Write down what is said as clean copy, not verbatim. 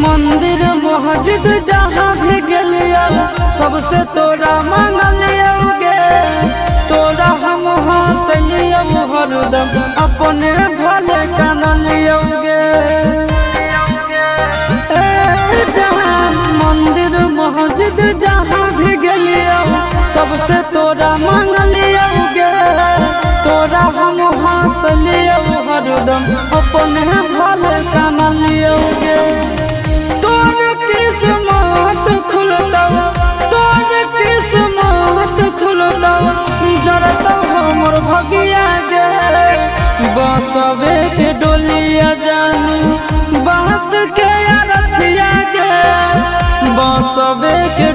मंदिर मस्जिद जहाँ भी गलिया सबसे तोरा मांगलिया गे। तोरा हम हंसलिया हरदम अपने भले कानलिया गे। मंदिर मस्जिद जहाँ भी गलिया सबसे तोरा मांगलिया गे। तोरा हम हंसलिया हरदम अपने भले कानलिया गे। तोर किस्मत खुलता तोर किस्मत खुलता जरता हमर भगिया गे। बसवे के डोलिया जानू बांस के रथिया गे। बसवे के